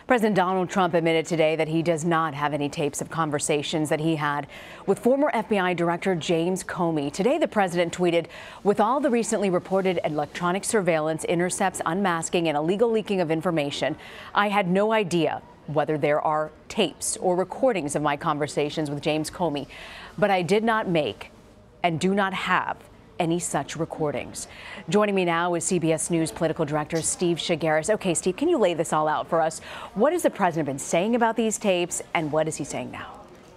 President Donald Trump admitted today that he does not have any tapes of conversations that he had with former FBI Director James Comey. Today, the president tweeted, "With all the recently reported electronic surveillance, intercepts, unmasking, and illegal leaking of information, I had no idea whether there are tapes or recordings of my conversations with James Comey, but I did not make and do not have any such recordings." Joining me now is CBS News political director Steve Chaggaris. Okay, Steve, can you lay this all out for us? What has the president been saying about these tapes, and what is he saying now?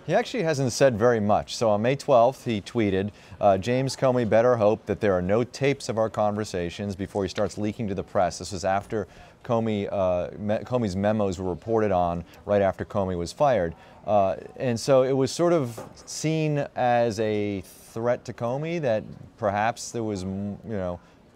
He actually hasn't said very much. So on May 12th, he tweeted, James Comey better hope that there are no tapes of our conversations before he starts leaking to the press. This was after Comey's memos were reported on right after Comey was fired. And so it was sort of seen as a threat to Comey that perhaps there was,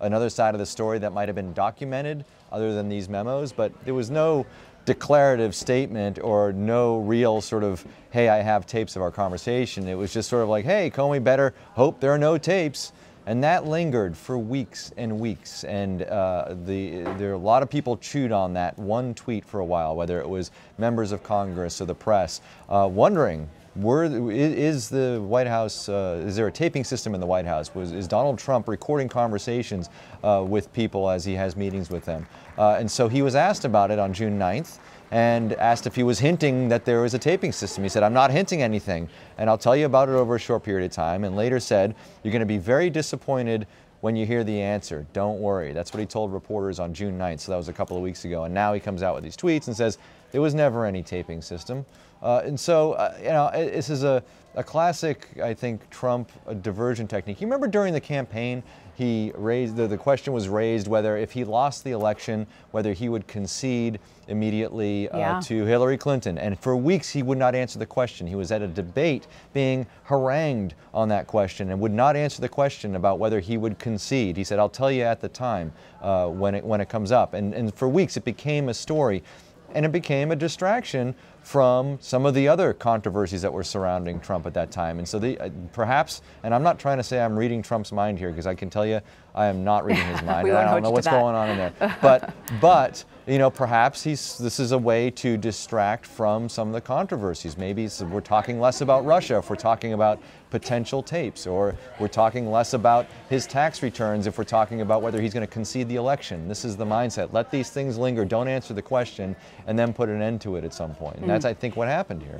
another side of the story that might have been documented other than these memos, but there was no declarative statement or no real sort of, hey, I have tapes of our conversation. It was just sort of like, hey, Comey better hope there are no tapes. And that lingered for weeks and weeks. And there are a lot of people chewed on that one tweet for a while, whether it was members of Congress or the press, wondering, is the White House, is there a taping system in the White House? Is Donald Trump recording conversations with people as he has meetings with them? And so he was asked about it on June 9th and asked if he was hinting that there was a taping system. He said, "I'm not hinting anything, and I'll tell you about it over a short period of time," and later said, "You're going to be very disappointed when you hear the answer. Don't worry." That's what he told reporters on June 9th, so that was a couple of weeks ago. And now he comes out with these tweets and says, there was never any taping system. And so, this is a classic, I think, Trump diversion technique. You remember during the campaign, he raised, the question was raised whether if he lost the election, whether he would concede immediately to Hillary Clinton. And for weeks, he would not answer the question. He was at a debate being harangued on that question and would not answer the question about whether he would concede. He said, "I'll tell you at the time when it comes up." And for weeks, it became a story. And it became a distraction from some of the other controversies that were surrounding Trump at that time. And so perhaps, and I'm not trying to say I'm reading Trump's mind here, because I can tell you I am not reading his mind. And I don't know what's going on in there. But perhaps this is a way to distract from some of the controversies. Maybe we're talking less about Russia if we're talking about potential tapes, or we're talking less about his tax returns if we're talking about whether he's going to concede the election. This is the mindset. Let these things linger. Don't answer the question, and then put an end to it at some point. And that's, I think, what happened here.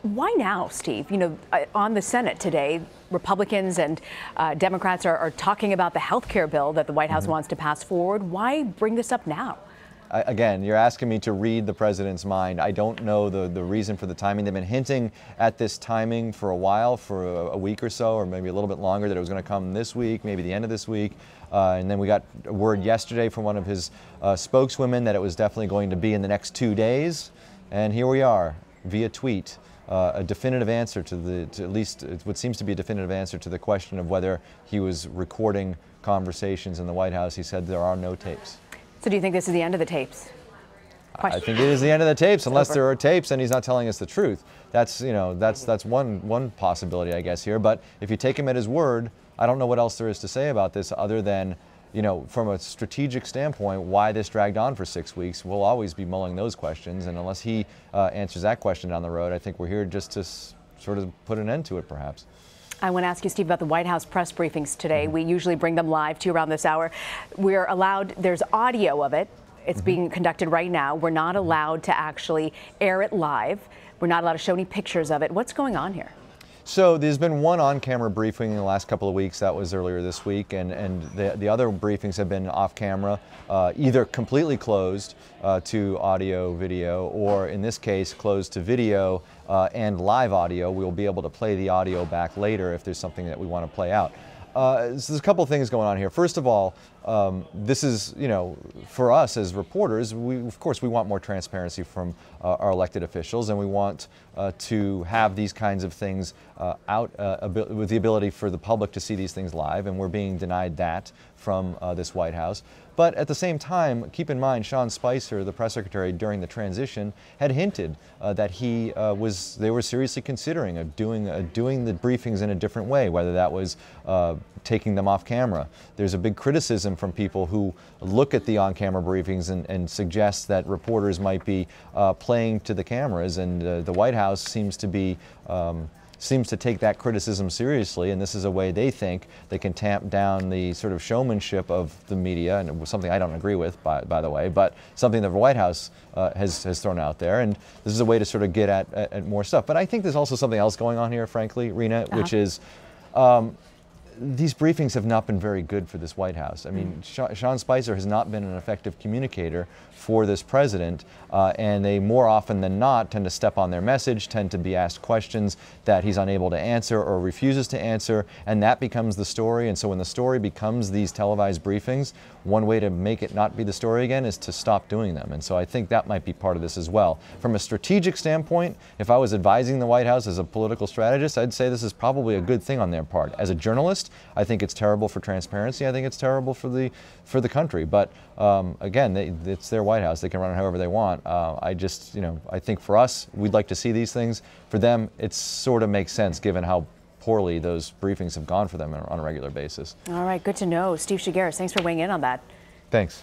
Why now, Steve? On the Senate today, Republicans and Democrats are talking about the health care bill that the White House wants to pass forward. Why bring this up now? Again, you're asking me to read the president's mind. I don't know the reason for the timing. They've been hinting at this timing for a while, for a week or so, or maybe a little bit longer, that it was going to come this week, maybe the end of this week. And then we got a word yesterday from one of his spokeswomen that it was definitely going to be in the next 2 days. And here we are, via tweet, a definitive answer to at least what seems to be a definitive answer to the question of whether he was recording conversations in the White House. He said there are no tapes. So do you think this is the end of the tapes? I think it is the end of the tapes, unless there are tapes and he's not telling us the truth. That's one possibility, I guess, here. But if you take him at his word, I don't know what else there is to say about this other than, from a strategic standpoint, why this dragged on for 6 weeks. We'll always be mulling those questions, and unless he answers that question down the road, I think we're here just to sort of put an end to it, perhaps. I want to ask you, Steve, about the White House press briefings today. We usually bring them live to you around this hour. We're allowed, there's audio of it. It's being conducted right now. We're not allowed to actually air it live. We're not allowed to show any pictures of it. What's going on here? So there's been one on-camera briefing in the last couple of weeks. That was earlier this week, and the other briefings have been off-camera, either completely closed to audio, video, or in this case closed to video and live audio. We'll be able to play the audio back later if there's something that we want to play out. So there's a couple of things going on here. First of all, this is, for us as reporters, of course we want more transparency from our elected officials, and we want to have these kinds of things out with the ability for the public to see these things live, and we're being denied that from this White House. But at the same time, keep in mind, Sean Spicer, the press secretary during the transition, had hinted that they were seriously considering doing the briefings in a different way, whether that was taking them off camera. There's a big criticism from people who look at the on-camera briefings and suggest that reporters might be playing to the cameras, and the White House seems to take that criticism seriously, and this is a way they think they can tamp down the sort of showmanship of the media, and it was something I don't agree with, by the way, but something that the White House has thrown out there, and this is a way to sort of get at more stuff. But I think there's also something else going on here, frankly, Rena, which is these briefings have not been very good for this White House. I mean, Sean Spicer has not been an effective communicator for this president, and they more often than not tend to step on their message, tend to be asked questions that he's unable to answer or refuses to answer, and that becomes the story. And so when the story becomes these televised briefings, one way to make it not be the story again is to stop doing them. And so I think that might be part of this as well. From a strategic standpoint, if I was advising the White House as a political strategist, I'd say this is probably a good thing on their part. As a journalist, I think it's terrible for transparency. I think it's terrible for the country. But again, it's their White House. They can run it however they want. I think for us, we'd like to see these things. For them, it sort of makes sense given how poorly those briefings have gone for them on a regular basis. All right, good to know. Steve Chaggaris, thanks for weighing in on that. Thanks.